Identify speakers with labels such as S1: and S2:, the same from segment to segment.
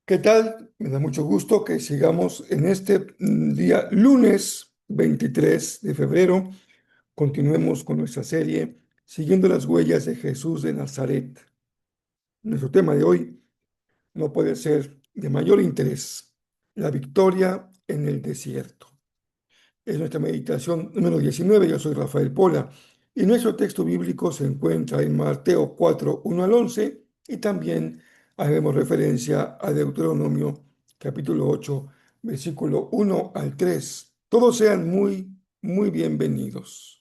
S1: ¿Qué tal? Me da mucho gusto que sigamos en este día lunes 23 de febrero. Continuemos con nuestra serie Siguiendo las huellas de Jesús de Nazaret. Nuestro tema de hoy no puede ser de mayor interés: la victoria en el desierto. Es nuestra meditación número 19. Yo soy Rafael Pola y nuestro texto bíblico se encuentra en Mateo 4, 1 al 11, y también haremos referencia a Deuteronomio capítulo 8, versículo 1 al 3. Todos sean muy bienvenidos.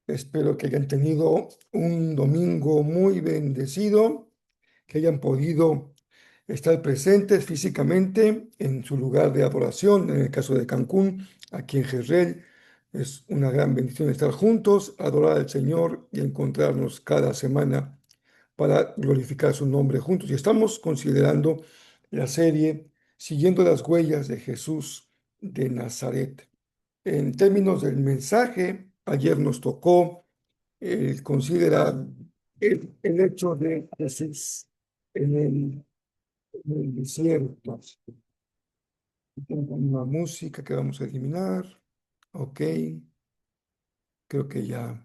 S1: Espero que hayan tenido un domingo muy bendecido, que hayan podido estar presentes físicamente en su lugar de adoración. En el caso de Cancún, aquí en Jezreel, es una gran bendición estar juntos, adorar al Señor y encontrarnos cada semana para glorificar su nombre juntos. Y estamos considerando la serie Siguiendo las huellas de Jesús de Nazaret. En términos del mensaje, ayer nos tocó considerar el hecho de Jesús en el desierto. Tengo una música que vamos a eliminar. Ok, creo que ya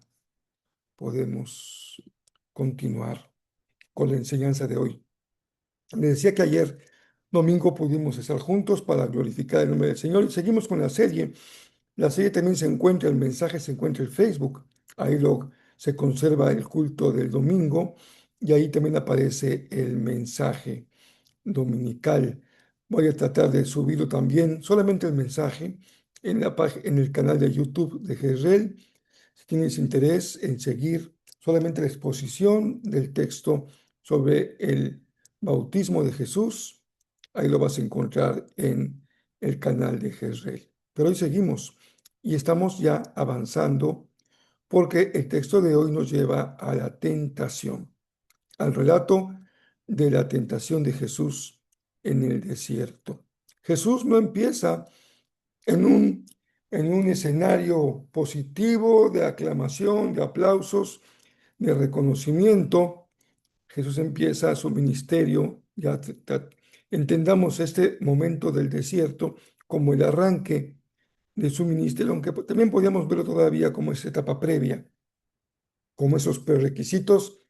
S1: podemos continuar con la enseñanza de hoy. Les decía que ayer domingo pudimos estar juntos para glorificar el nombre del Señor y seguimos con la serie. La serie también se encuentra, el mensaje se encuentra en Facebook. Ahí se conserva el culto del domingo y ahí también aparece el mensaje dominical. Voy a tratar de subirlo también, solamente el mensaje, en el canal de YouTube de Jezreel. Si tienes interés en seguir solamente la exposición del texto sobre el bautismo de Jesús, ahí lo vas a encontrar en el canal de Jezreel. Pero hoy seguimos y estamos ya avanzando porque el texto de hoy nos lleva a la tentación, al relato de la tentación de Jesús en el desierto. Jesús no empieza en un escenario positivo de aclamación, de aplausos, de reconocimiento. Jesús empieza su ministerio. Entendamos este momento del desierto como el arranque de su ministerio, aunque también podríamos verlo todavía como esa etapa previa, como esos prerequisitos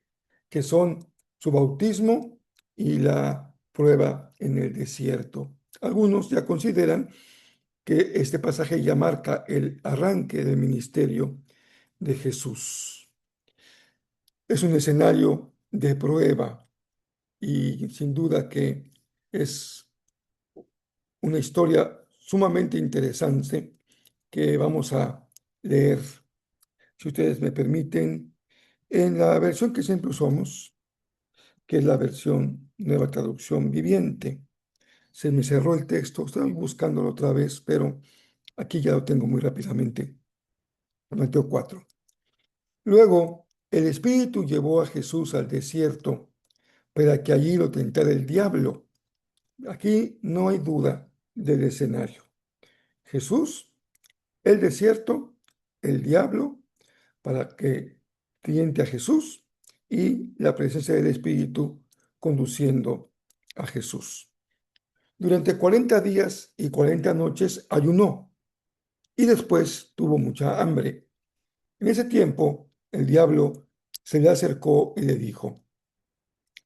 S1: que son su bautismo y la prueba en el desierto. Algunos ya consideran que este pasaje ya marca el arranque del ministerio de Jesús. Es un escenario de prueba y sin duda que es una historia sumamente interesante que vamos a leer, si ustedes me permiten, en la versión que siempre usamos, que es la versión Nueva Traducción Viviente. Se me cerró el texto, estoy buscándolo otra vez, pero aquí ya lo tengo muy rápidamente. Mateo 4. Luego, el Espíritu llevó a Jesús al desierto para que allí lo tentara el diablo. Aquí no hay duda del escenario. Jesús, el desierto, el diablo, para que tiente a Jesús, y la presencia del Espíritu conduciendo a Jesús. Durante 40 días y 40 noches ayunó y después tuvo mucha hambre. En ese tiempo, el diablo se le acercó y le dijo: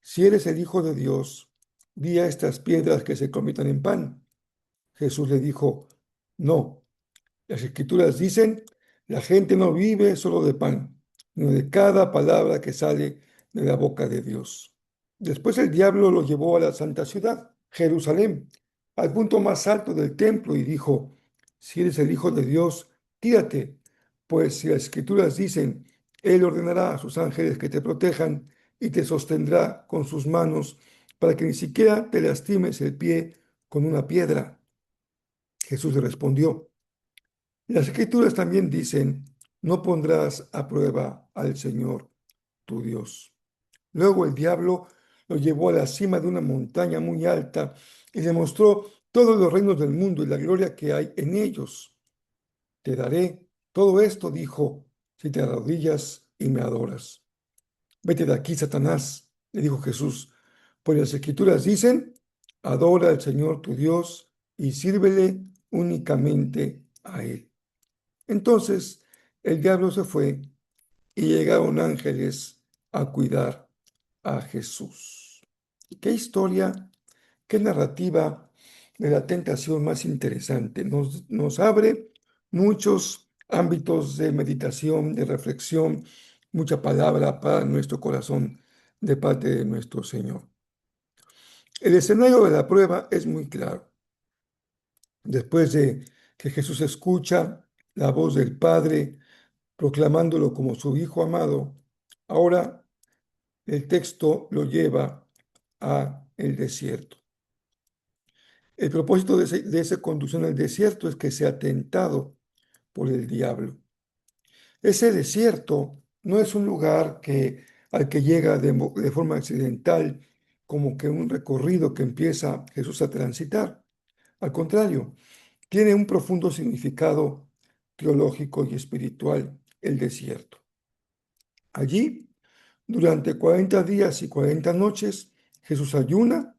S1: Si eres el Hijo de Dios, di a estas piedras que se conviertan en pan. Jesús le dijo: No, las Escrituras dicen, la gente no vive solo de pan, sino de cada palabra que sale de la boca de Dios. Después el diablo lo llevó a la santa ciudad, Jerusalén, al punto más alto del templo, y dijo: Si eres el Hijo de Dios, tírate, pues si las Escrituras dicen, Él ordenará a sus ángeles que te protejan y te sostendrá con sus manos para que ni siquiera te lastimes el pie con una piedra. Jesús le respondió: Las escrituras también dicen, no pondrás a prueba al Señor tu Dios. Luego el diablo lo llevó a la cima de una montaña muy alta y le mostró todos los reinos del mundo y la gloria que hay en ellos. Te daré todo esto, dijo, si te arrodillas y me adoras. Vete de aquí, Satanás, le dijo Jesús, pues las escrituras dicen, adora al Señor tu Dios y sírvele únicamente a Él. Entonces el diablo se fue y llegaron ángeles a cuidar a Jesús. Qué historia, qué narrativa de la tentación más interesante. Nos abre muchos ámbitos de meditación, de reflexión, mucha palabra para nuestro corazón de parte de nuestro Señor. El escenario de la prueba es muy claro. Después de que Jesús escucha la voz del Padre proclamándolo como su Hijo amado, ahora el texto lo lleva a el desierto. El propósito de esa conducción al desierto es que sea tentado por el diablo. Ese desierto no es un lugar al que llega de forma accidental, como que un recorrido que empieza Jesús a transitar. Al contrario, tiene un profundo significado teológico y espiritual el desierto. Allí, durante 40 días y 40 noches, Jesús ayuna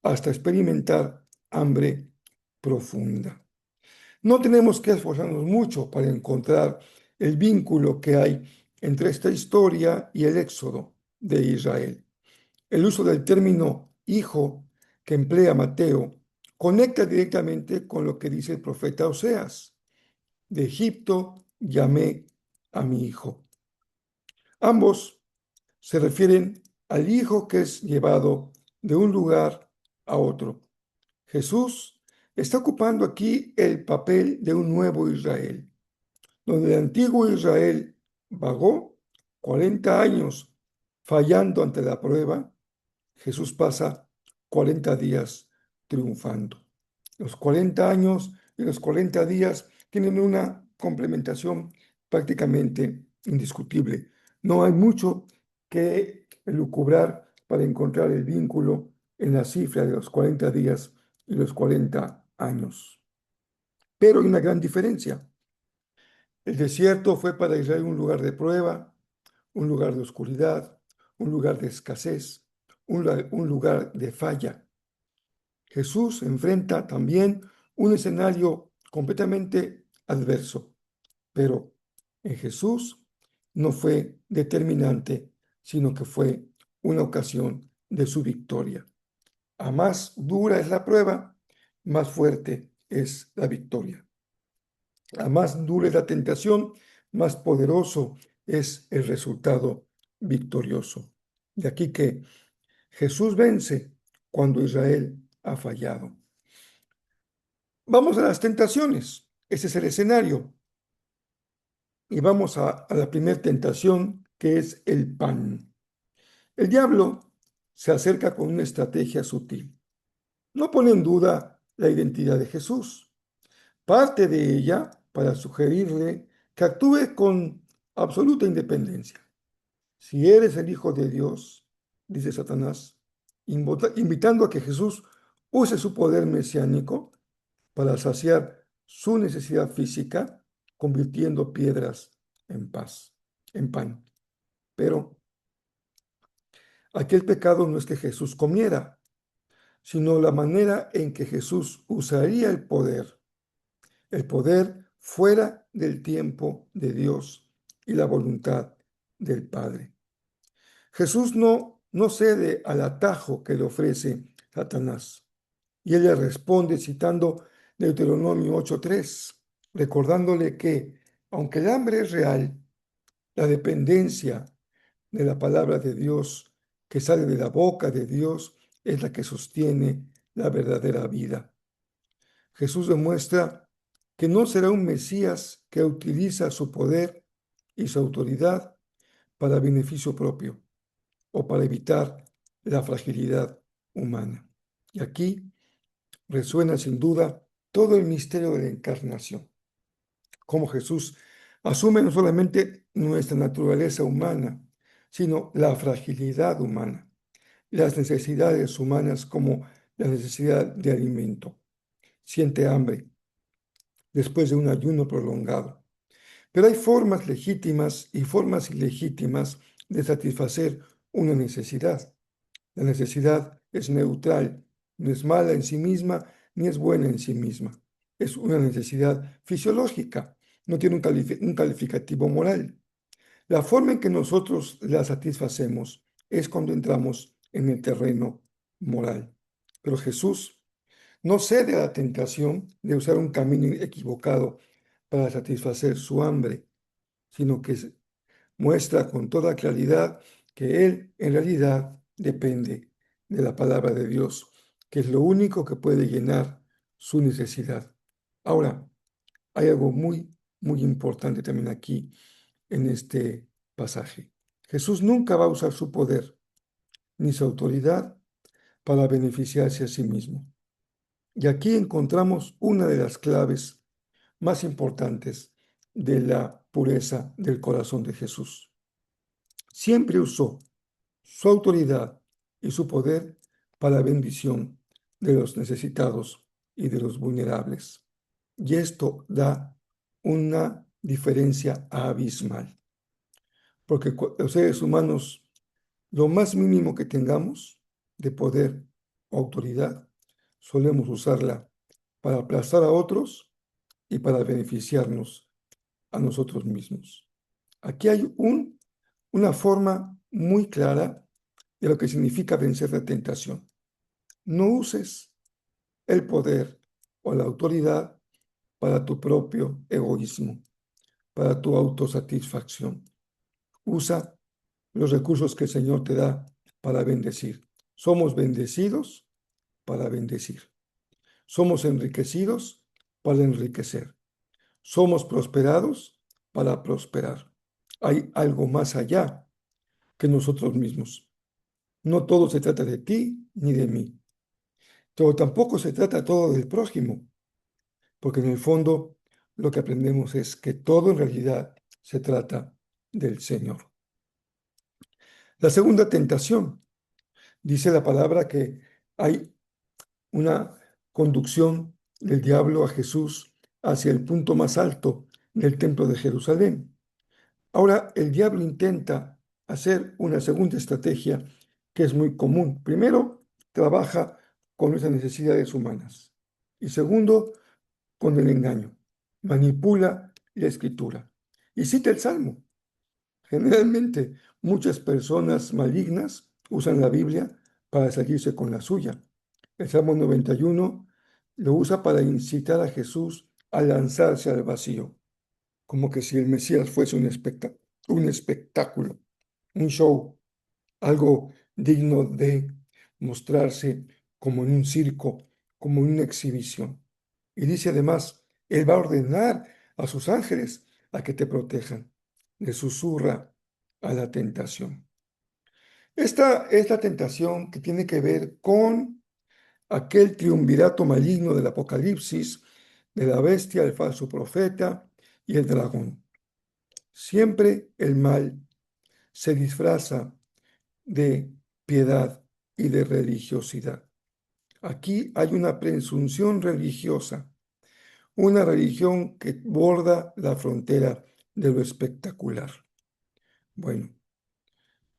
S1: hasta experimentar hambre profunda. No tenemos que esforzarnos mucho para encontrar el vínculo que hay entre esta historia y el éxodo de Israel. El uso del término hijo que emplea Mateo conecta directamente con lo que dice el profeta Oseas. De Egipto llamé a mi hijo. Ambos se refieren al hijo que es llevado de un lugar a otro. Jesús está ocupando aquí el papel de un nuevo Israel, donde el antiguo Israel vagó 40 años fallando ante la prueba. Jesús pasa 40 días triunfando. Los 40 años y los 40 días tienen una complementación prácticamente indiscutible. No hay mucho que lucubrar para encontrar el vínculo en la cifra de los 40 días y los 40 años. Pero hay una gran diferencia. El desierto fue para Israel un lugar de prueba, un lugar de oscuridad, un lugar de escasez, un lugar de falla. Jesús enfrenta también un escenario completamente adverso, pero en Jesús no fue determinante, sino que fue una ocasión de su victoria. A más dura es la prueba, más fuerte es la victoria. A más dura es la tentación, más poderoso es el resultado victorioso. De aquí que Jesús vence cuando Israel ha fallado. Vamos a las tentaciones. Ese es el escenario. Y vamos a la primera tentación, que es el pan. El diablo se acerca con una estrategia sutil. No pone en duda la identidad de Jesús. Parte de ella para sugerirle que actúe con absoluta independencia. Si eres el Hijo de Dios, dice Satanás, invitando a que Jesús use su poder mesiánico para saciar su necesidad física, convirtiendo piedras en pan. Pero aquel pecado no es que Jesús comiera, sino la manera en que Jesús usaría el poder fuera del tiempo de Dios y la voluntad del Padre. Jesús no cede al atajo que le ofrece Satanás. Y él le responde citando Deuteronomio 8:3, recordándole que, aunque el hambre es real, la dependencia de la palabra de Dios que sale de la boca de Dios es la que sostiene la verdadera vida. Jesús demuestra que no será un Mesías que utiliza su poder y su autoridad para beneficio propio o para evitar la fragilidad humana. Y aquí resuena sin duda todo el misterio de la encarnación. Cómo Jesús asume no solamente nuestra naturaleza humana, sino la fragilidad humana, las necesidades humanas como la necesidad de alimento. Siente hambre después de un ayuno prolongado. Pero hay formas legítimas y formas ilegítimas de satisfacer una necesidad. La necesidad es neutral, no es mala en sí misma ni es buena en sí misma. Es una necesidad fisiológica, no tiene un calificativo moral. La forma en que nosotros la satisfacemos es cuando entramos en el terreno moral. Pero Jesús no cede a la tentación de usar un camino equivocado para satisfacer su hambre, sino que muestra con toda claridad que Él en realidad depende de la palabra de Dios, que es lo único que puede llenar su necesidad. Ahora, hay algo muy importante también aquí en este pasaje. Jesús nunca va a usar su poder ni su autoridad para beneficiarse a sí mismo. Y aquí encontramos una de las claves más importantes de la pureza del corazón de Jesús. Siempre usó su autoridad y su poder para la bendición de los necesitados y de los vulnerables. Y esto da una diferencia abismal, porque los seres humanos, lo más mínimo que tengamos de poder o autoridad, solemos usarla para aplastar a otros y para beneficiarnos a nosotros mismos. Aquí hay una forma muy clara de lo que significa vencer la tentación. No uses el poder o la autoridad para tu propio egoísmo, para tu autosatisfacción. Usa los recursos que el Señor te da para bendecir. Somos bendecidos para bendecir. Somos enriquecidos para enriquecer. Somos prosperados para prosperar. Hay algo más allá que nosotros mismos. No todo se trata de ti ni de mí, pero tampoco se trata todo del prójimo, porque en el fondo lo que aprendemos es que todo en realidad se trata del Señor. La segunda tentación, dice la palabra que hay una conducción del diablo a Jesús hacia el punto más alto del templo de Jerusalén. Ahora el diablo intenta hacer una segunda estrategia que es muy común. Primero, trabaja con nuestras necesidades humanas. Y segundo, con el engaño. Manipula la escritura. Y cita el Salmo. Generalmente, muchas personas malignas usan la Biblia para salirse con la suya. El Salmo 91 lo usa para incitar a Jesús a lanzarse al vacío, como que si el Mesías fuese un espectáculo, un show, algo digno de mostrarse como en un circo, como en una exhibición. Y dice además, Él va a ordenar a sus ángeles a que te protejan. Le susurra a la tentación. Esta es la tentación que tiene que ver con aquel triunvirato maligno del Apocalipsis, de la bestia, el falso profeta y el dragón. Siempre el mal se disfraza de piedad y de religiosidad. Aquí hay una presunción religiosa, una religión que borda la frontera de lo espectacular. Bueno,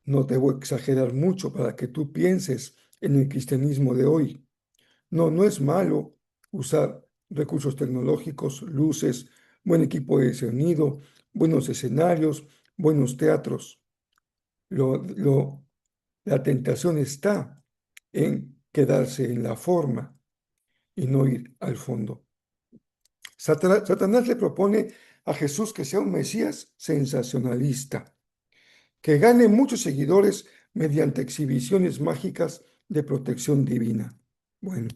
S1: no debo exagerar mucho para que tú pienses en el cristianismo de hoy. No, no es malo usar recursos tecnológicos, luces, buen equipo de sonido, buenos escenarios, buenos teatros. La tentación está en quedarse en la forma y no ir al fondo. Satanás le propone a Jesús que sea un Mesías sensacionalista, que gane muchos seguidores mediante exhibiciones mágicas de protección divina. Bueno,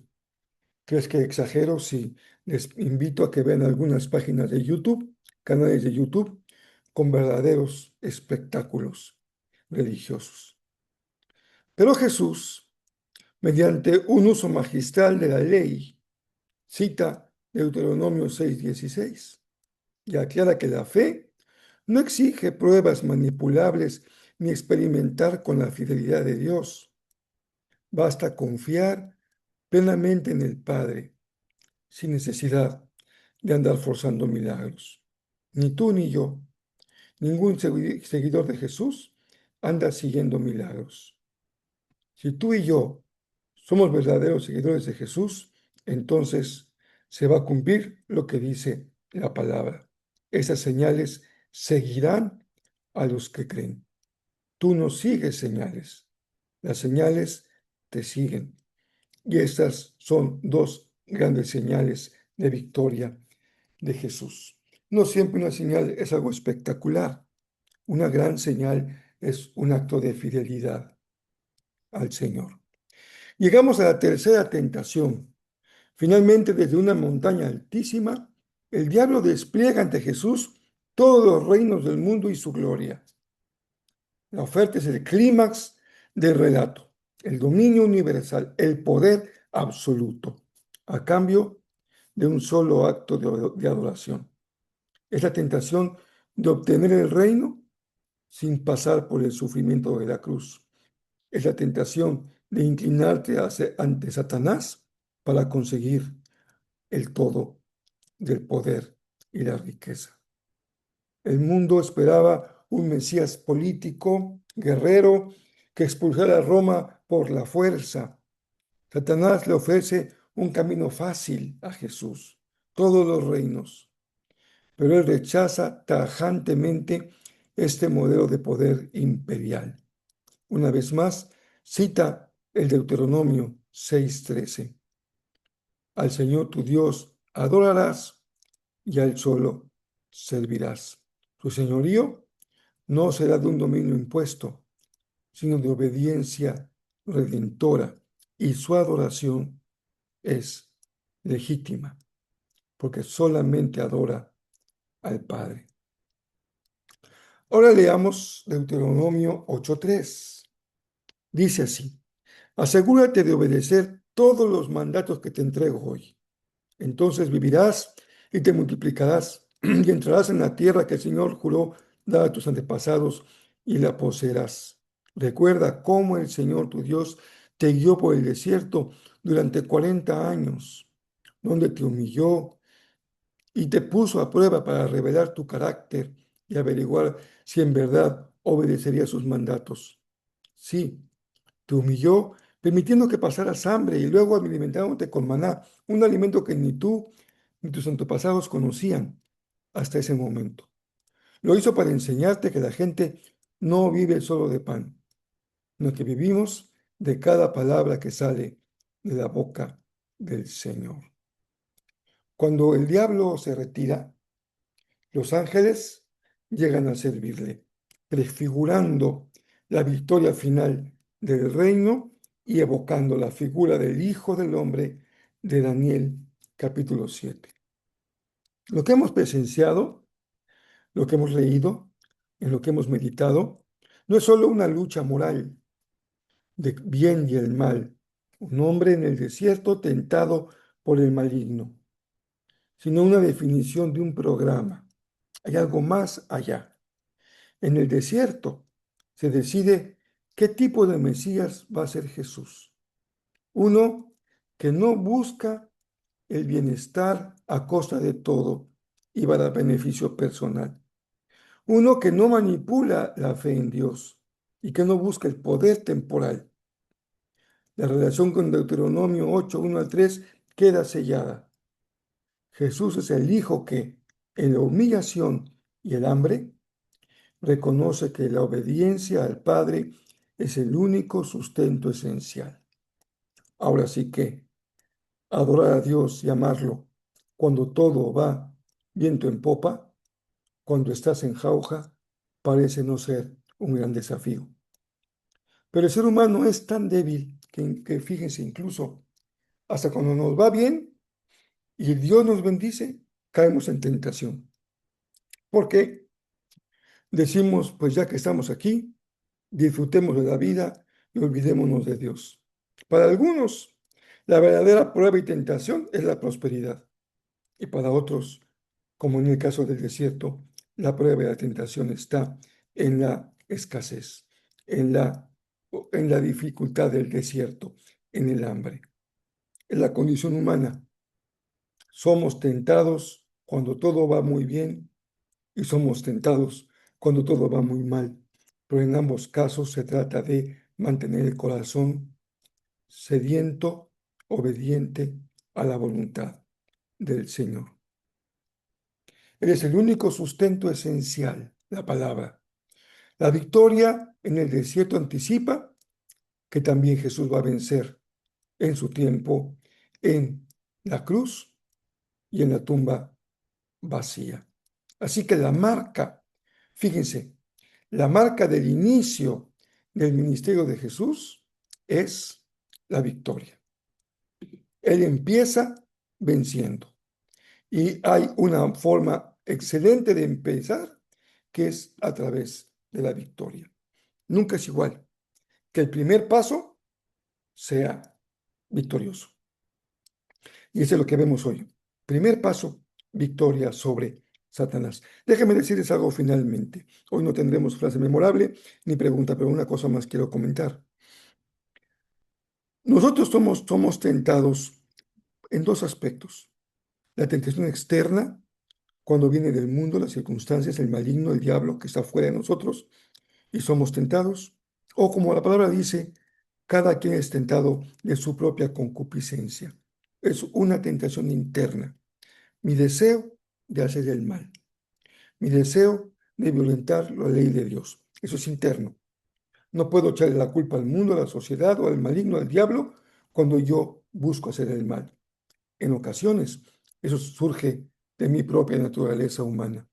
S1: ¿crees que exagero si les invito a que vean algunas páginas de YouTube, canales de YouTube, con verdaderos espectáculos religiosos? Pero Jesús, mediante un uso magistral de la ley, cita Deuteronomio 6:16 y aclara que la fe no exige pruebas manipulables ni experimentar con la fidelidad de Dios. Basta confiar plenamente en el Padre, sin necesidad de andar forzando milagros. Ni tú ni yo, ningún seguidor de Jesús anda siguiendo milagros. Si tú y yo somos verdaderos seguidores de Jesús, entonces se va a cumplir lo que dice la palabra. Esas señales seguirán a los que creen. Tú no sigues señales, las señales te siguen. Y estas son dos grandes señales de victoria de Jesús. No siempre una señal es algo espectacular. Una gran señal es un acto de fidelidad al Señor. Llegamos a la tercera tentación. Finalmente, desde una montaña altísima, el diablo despliega ante Jesús todos los reinos del mundo y su gloria. La oferta es el clímax del relato, el dominio universal, el poder absoluto, a cambio de un solo acto de adoración. Es la tentación de obtener el reino sin pasar por el sufrimiento de la cruz. Es la tentación de inclinarte ante Satanás para conseguir el todo del poder y la riqueza. El mundo esperaba un Mesías político, guerrero, que expulsara a Roma por la fuerza. Satanás le ofrece un camino fácil a Jesús, todos los reinos, pero él rechaza tajantemente este modelo de poder imperial. Una vez más, cita el Deuteronomio 6:13. Al Señor tu Dios adorarás y a Él solo servirás. Su señorío no será de un dominio impuesto, sino de obediencia redentora, y su adoración es legítima, porque solamente adora al Padre. Ahora leamos Deuteronomio 8:3. Dice así: asegúrate de obedecer todos los mandatos que te entrego hoy. Entonces vivirás y te multiplicarás y entrarás en la tierra que el Señor juró dar a tus antepasados y la poseerás. Recuerda cómo el Señor tu Dios te guió por el desierto durante 40 años, donde te humilló y te puso a prueba para revelar tu carácter y averiguar si en verdad obedecerías sus mandatos. Sí, te humilló, permitiendo que pasaras hambre y luego alimentándote con maná, un alimento que ni tú ni tus antepasados conocían hasta ese momento. Lo hizo para enseñarte que la gente no vive solo de pan, sino que vivimos de cada palabra que sale de la boca del Señor. Cuando el diablo se retira, los ángeles llegan a servirle, prefigurando la victoria final del reino y evocando la figura del Hijo del Hombre de Daniel capítulo 7. Lo que hemos presenciado, lo que hemos leído, en lo que hemos meditado, no es solo una lucha moral de bien y el mal, un hombre en el desierto tentado por el maligno, sino una definición de un programa. Hay algo más allá. En el desierto se decide qué tipo de Mesías va a ser Jesús. Uno que no busca el bienestar a costa de todo y para beneficio personal. Uno que no manipula la fe en Dios y que no busca el poder temporal. La relación con Deuteronomio 8, 1 al 3 queda sellada. Jesús es el Hijo que, en la humillación y el hambre, reconoce que la obediencia al Padre es el único sustento esencial. Ahora sí que adorar a Dios y amarlo cuando todo va viento en popa, cuando estás en jauja, parece no ser un gran desafío. Pero el ser humano es tan débil que fíjense, incluso hasta cuando nos va bien y Dios nos bendice, caemos en tentación. Porque decimos, pues ya que estamos aquí, disfrutemos de la vida y olvidémonos de Dios. Para algunos, la verdadera prueba y tentación es la prosperidad. Y para otros, como en el caso del desierto, la prueba de la tentación está en la escasez, en la dificultad del desierto, en el hambre. En la condición humana, somos tentados cuando todo va muy bien y somos tentados cuando todo va muy mal. Pero en ambos casos se trata de mantener el corazón sediento, obediente a la voluntad del Señor. Eres el único sustento esencial, la palabra. La victoria en el desierto anticipa que también Jesús va a vencer en su tiempo en la cruz y en la tumba vacía. Así que la marca, fíjense, la marca del inicio del ministerio de Jesús es la victoria. Él empieza venciendo. Y hay una forma excelente de empezar, que es a través de la victoria. Nunca es igual que el primer paso sea victorioso. Y eso es lo que vemos hoy. Primer paso, victoria sobre Satanás. Déjame decirles algo finalmente. Hoy no tendremos frase memorable ni pregunta, pero una cosa más quiero comentar. Nosotros somos tentados en dos aspectos. La tentación externa, cuando viene del mundo, las circunstancias, el maligno, el diablo que está fuera de nosotros y somos tentados. O como la palabra dice, cada quien es tentado de su propia concupiscencia. Es una tentación interna. Mi deseo de hacer el mal. Mi deseo de violentar la ley de Dios. Eso es interno. No puedo echarle la culpa al mundo, a la sociedad o al maligno, al diablo, cuando yo busco hacer el mal. En ocasiones, eso surge de mi propia naturaleza humana.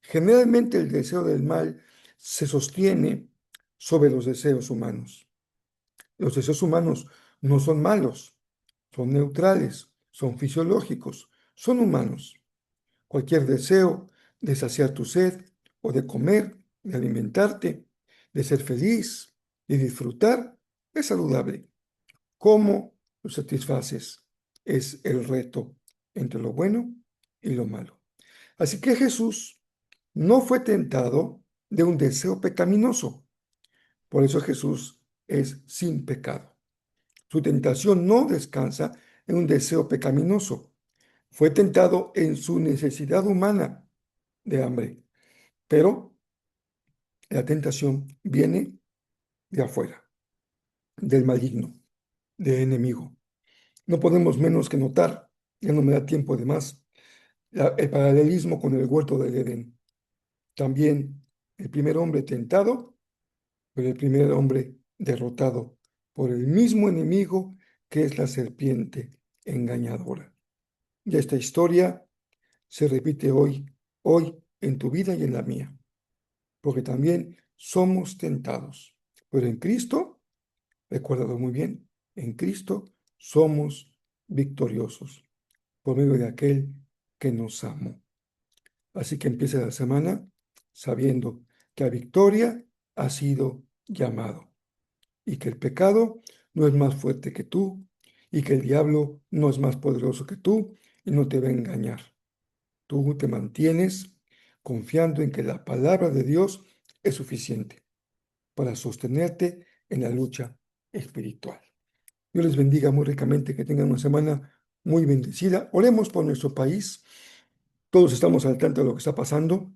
S1: Generalmente el deseo del mal se sostiene sobre los deseos humanos. Los deseos humanos no son malos, son neutrales, son fisiológicos, son humanos. Cualquier deseo de saciar tu sed o de comer, de alimentarte, de ser feliz, de disfrutar, es saludable. ¿Cómo lo satisfaces? Es el reto entre lo bueno y lo malo. Así que Jesús no fue tentado de un deseo pecaminoso. Por eso Jesús es sin pecado. Su tentación no descansa en un deseo pecaminoso. Fue tentado en su necesidad humana de hambre, pero la tentación viene de afuera, del maligno, del enemigo. No podemos menos que notar, ya no me da tiempo de más, el paralelismo con el huerto del Edén. También el primer hombre tentado, pero el primer hombre derrotado por el mismo enemigo que es la serpiente engañadora. Y esta historia se repite hoy en tu vida y en la mía, porque también somos tentados. Pero en Cristo, recuérdalo muy bien, en Cristo somos victoriosos por medio de aquel que nos amó. Así que empieza la semana sabiendo que a victoria ha sido llamado y que el pecado no es más fuerte que tú y que el diablo no es más poderoso que tú y no te va a engañar. Tú te mantienes confiando en que la palabra de Dios es suficiente para sostenerte en la lucha espiritual. Dios les bendiga muy ricamente, que tengan una semana muy bendecida. Oremos por nuestro país. Todos estamos al tanto de lo que está pasando.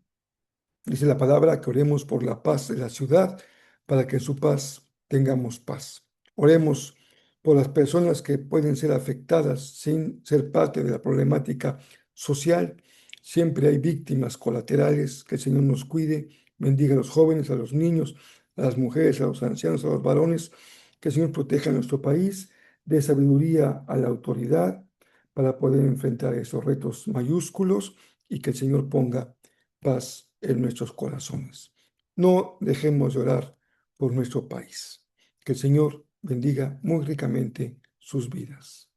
S1: Dice la palabra que oremos por la paz de la ciudad, para que en su paz tengamos paz. Oremos por las personas que pueden ser afectadas sin ser parte de la problemática social. Siempre hay víctimas colaterales. Que el Señor nos cuide, bendiga a los jóvenes, a los niños, a las mujeres, a los ancianos, a los varones. Que el Señor proteja a nuestro país, dé sabiduría a la autoridad para poder enfrentar esos retos mayúsculos y que el Señor ponga paz en nuestros corazones. No dejemos de orar por nuestro país. Que el Señor bendiga muy ricamente sus vidas.